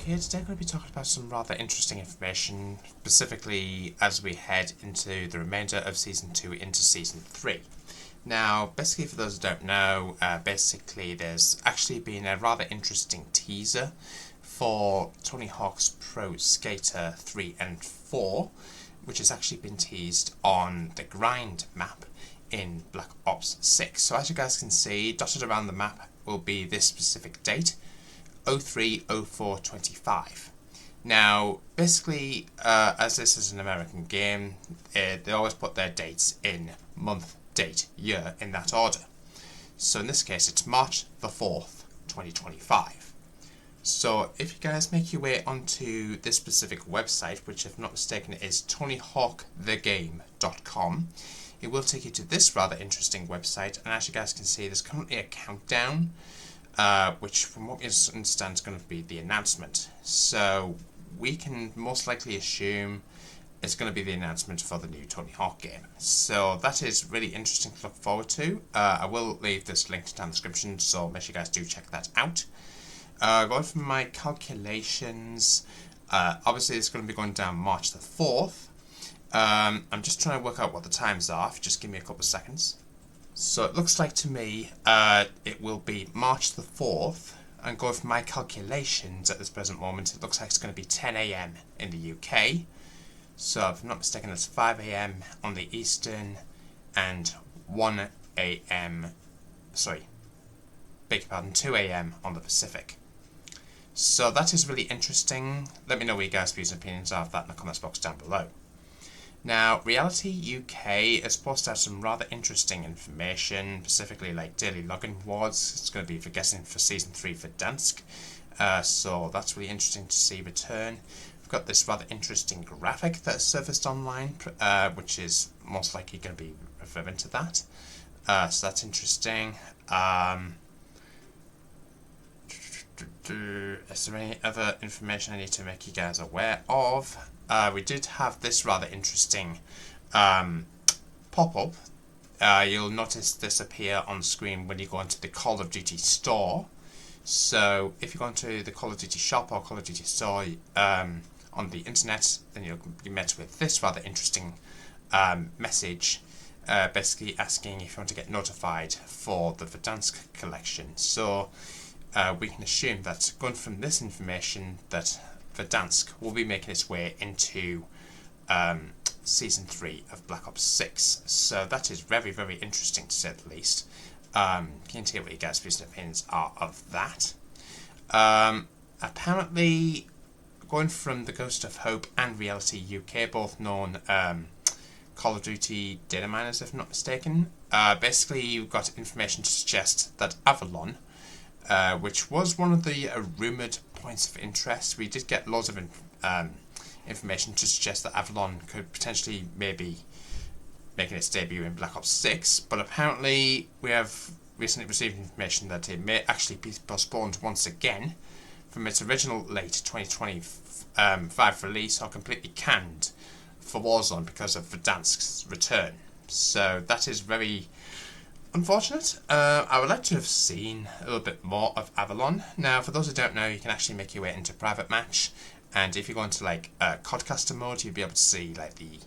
here. Today I'm going to be talking about some rather interesting information, specifically as we head into the remainder of Season 2 into Season 3. Now, basically for those who don't know, there's actually been a rather interesting teaser for Tony Hawk's Pro Skater 3 and 4, which has actually been teased on the Grind map in Black Ops 6. So as you guys can see, dotted around the map will be this specific date, 03/04/25. Now, basically, as this is an American game, they always put their dates in month, date, year in that order. So in this case, it's March the 4th, 2025. So if you guys make your way onto this specific website, which if I'm not mistaken is TonyHawkTheGame.com, it will take you to this rather interesting website, and as you guys can see, there's currently a countdown, which from what we understand is going to be the announcement. So we can most likely assume it's going to be the announcement for the new Tony Hawk game. So that is really interesting to look forward to. I will leave this linked down in the description, so make sure you guys do check that out. Going from my calculations, obviously it's going to be going down March the 4th. I'm just trying to work out what the times are. Just give me a couple of seconds. So it looks like to me it will be March the 4th, and going from my calculations at this present moment, it looks like it's going to be 10 AM in the UK. So if I'm not mistaken, that's 5 AM on the Eastern and 1 AM, sorry, beg your pardon, 2 AM on the Pacific. So that is really interesting. Let me know what you guys' views and opinions are of that in the comments box down below. Now, Reality UK is supposed to have some rather interesting information, specifically like daily login rewards. It's going to be for guessing for Season 3 for Dansk. So that's really interesting to see return. We've got this rather interesting graphic that's surfaced online, which is most likely going to be referring to that. So that's interesting. Is there any other information I need to make you guys aware of? We did have this rather interesting pop-up. You'll notice this appear on screen when you go into the Call of Duty store. So if you go into the Call of Duty shop or Call of Duty store on the internet, then you'll be met with this rather interesting message, basically asking if you want to get notified for the Verdansk collection. So we can assume that going from this information that Verdansk will be making its way into Season 3 of Black Ops 6. So that is very, very interesting to say the least. Keen to hear what you guys' views and opinions are of that. Apparently, going from the Ghost of Hope and Reality UK, both known Call of Duty data miners if I'm not mistaken, basically you've got information to suggest that Avalon, which was one of the rumoured points of interest. We did get loads of information to suggest that Avalon could potentially maybe making its debut in Black Ops 6, but apparently we have recently received information that it may actually be postponed once again from its original late 2025 release, or completely canned for Warzone because of Verdansk's return. So that is very unfortunate. I would like to have seen a little bit more of Avalon. Now, for those who don't know, you can actually make your way into private match, and if you go into like Codcaster mode, you'll be able to see like the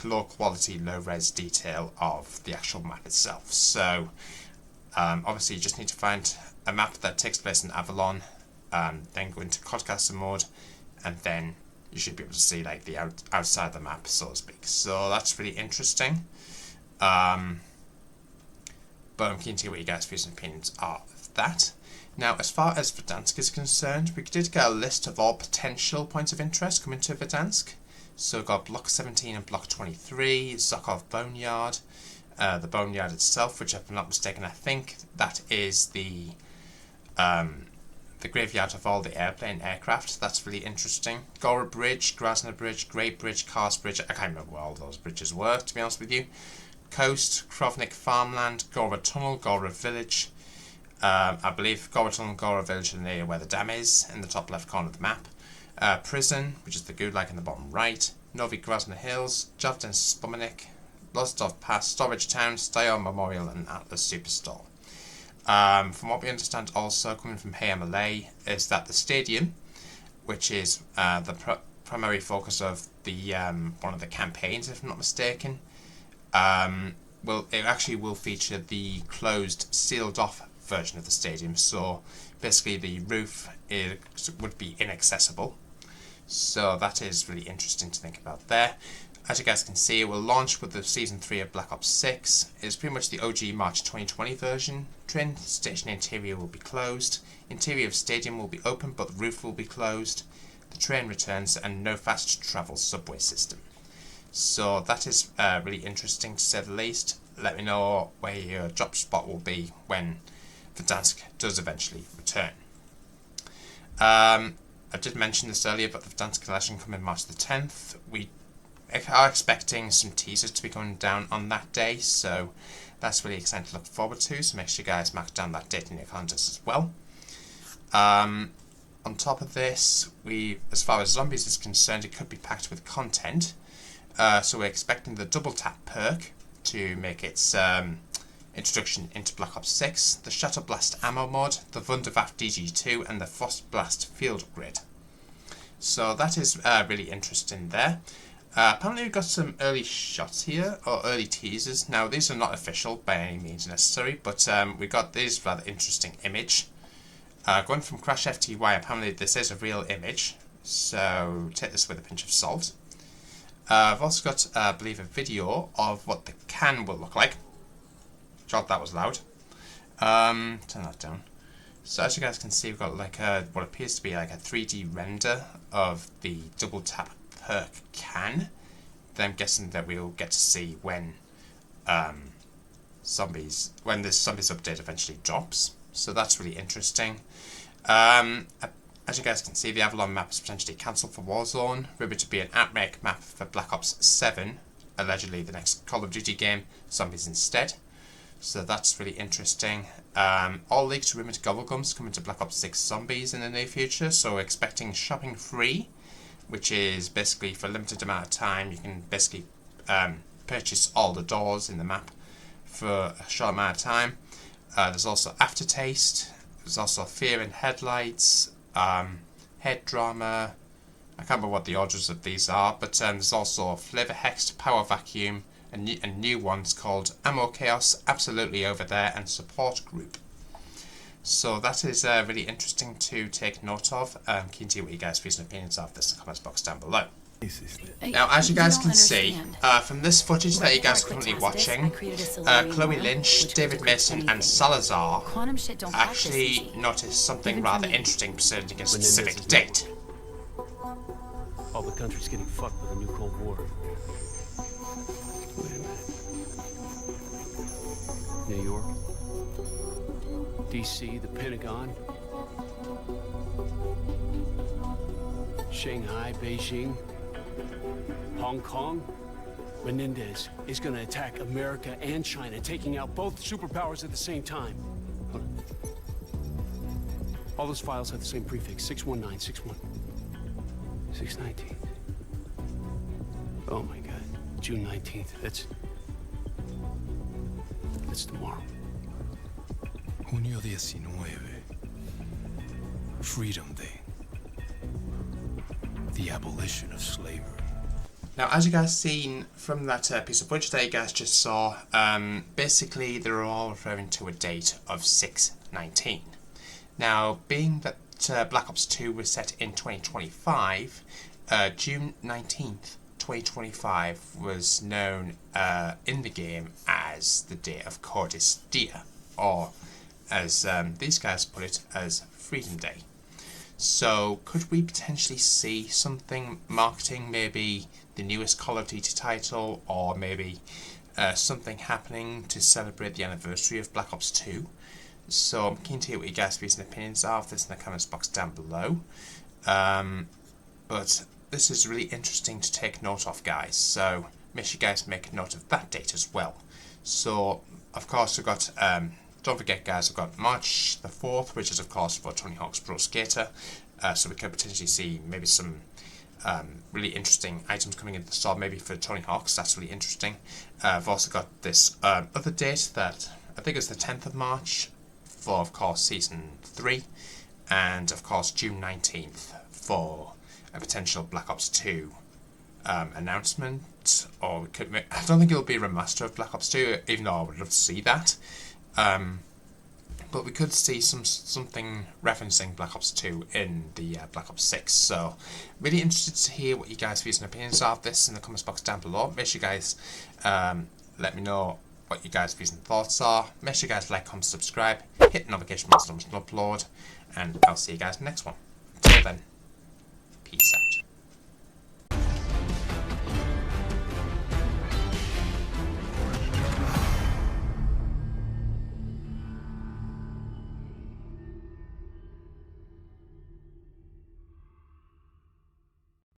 low quality, low res detail of the actual map itself. So obviously you just need to find a map that takes place in Avalon, then go into Codcaster mode, and then you should be able to see like the outside of the map, so to speak. So that's really interesting. But I'm keen to hear what you guys' views and opinions are of that. Now, as far as Verdansk is concerned, we did get a list of all potential points of interest coming to Verdansk. So we've got Block 17 and Block 23, Zokov Boneyard, the Boneyard itself, which if I'm not mistaken, I think that is the graveyard of all the aircraft. That's really interesting. Gora Bridge, Grasner Bridge, Great Bridge, Kars Bridge. I can't remember where all those bridges were, to be honest with you. Coast, Krovnik Farmland, Gora Tunnel, Gora Village. I believe Gora Tunnel and Gora Village are near where the dam is, in the top left corner of the map. Prison, which is the Gulag in the bottom right. Novi Grasner Hills, Javden Spomenik, Lozdov Pass, Storage Town, Stayo Memorial, and Atlas Superstore. From what we understand also, coming from Hey MLA, is that the stadium which is the primary focus of the one of the campaigns, if I'm not mistaken. Well, it actually will feature the closed, sealed-off version of the stadium. So basically, the roof would be inaccessible. So that is really interesting to think about there. As you guys can see, it will launch with the Season 3 of Black Ops 6. It's pretty much the OG March 2020 version. Train station interior will be closed. Interior of stadium will be open, but the roof will be closed. The train returns, and no fast travel subway system. So that is really interesting to say the least. Let me know where your drop spot will be when Verdansk does eventually return. I did mention this earlier, but the Verdansk collection coming March the 10th. We are expecting some teasers to be going down on that day, so that's really exciting to look forward to. So make sure you guys mark down that date in your calendars as well. On top of this, as far as zombies is concerned, it could be packed with content. So we're expecting the double tap perk to make its introduction into Black Ops 6, the Shatter Blast ammo mod, the Wunderwaffe DG2, and the Frost Blast field grid. So that is really interesting there. Apparently we've got some early shots here, or early teasers. Now these are not official by any means necessary, but we got this rather interesting image. Going from Crash FTY, apparently this is a real image, so take this with a pinch of salt. I've also got, I believe, a video of what the can will look like. God, that was loud. Turn that down. So as you guys can see, we've got like what appears to be like a 3D render of the double tap perk can. Then I'm guessing that we'll get to see when this zombies update eventually drops. So that's really interesting. As you guys can see, the Avalon map is potentially cancelled for Warzone, rumored to be an outbreak map for Black Ops 7, allegedly the next Call of Duty game, zombies instead. So that's really interesting. All leaks rumored Gobblegums coming to Black Ops 6 Zombies in the near future, so we're expecting shopping free, which is basically for a limited amount of time. You can basically purchase all the doors in the map for a short amount of time. There's also Aftertaste, there's also Fear in Headlights, Head Drama. I can't remember what the orders of these are, but there's also Flavor Hexed, Power Vacuum, and new ones called Ammo Chaos, Absolutely Over There, and Support Group. So that is really interesting to take note of. Keen to hear what you guys' views and opinions are of this in the comments box down below. Now, as you guys can see, from this footage that you guys are currently watching, Chloe Lynch, David Mason, and Salazar actually noticed something rather interesting presenting a specific date. All the country's getting fucked with a new Cold War. Wait a minute. New York, DC, the Pentagon, Shanghai, Beijing, Hong Kong. Menendez is going to attack America and China, taking out both superpowers at the same time. Look. All those files have the same prefix, 61961. 619. Oh my God, June 19th. That's tomorrow. Junio 19. Freedom Day. The abolition of slavery. Now, as you guys seen from that piece of footage that you guys just saw, basically they're all referring to a date of 6/19. Now, being that Black Ops 2 was set in 2025, June 19th, 2025 was known in the game as the day of Cordis Dia, or as these guys put it, as Freedom Day. So could we potentially see something marketing, maybe the newest Call of Duty title, or maybe something happening to celebrate the anniversary of Black Ops 2? So I'm keen to hear what you guys' views and opinions are of this in the comments box down below. But this is really interesting to take note of, guys, so make sure you guys make note of that date as well. So of course we've got don't forget, guys, we've got March the 4th, which is of course for Tony Hawk's Pro Skater, so we could potentially see maybe some really interesting items coming into the store, maybe for Tony Hawk's. That's really interesting. I've also got this other date that I think is the 10th of March for, of course, Season 3, and of course June 19th for a potential Black Ops 2 announcement, or I don't think it'll be a remaster of Black Ops 2, even though I would love to see that. But we could see something referencing Black Ops 2 in the Black Ops 6. So, really interested to hear what you guys' views and opinions are of this in the comments box down below. Make sure you guys let me know what you guys' views and thoughts are. Make sure you guys like, comment, subscribe, hit the notification bell so I don't upload, and I'll see you guys in the next one. Until then, peace out.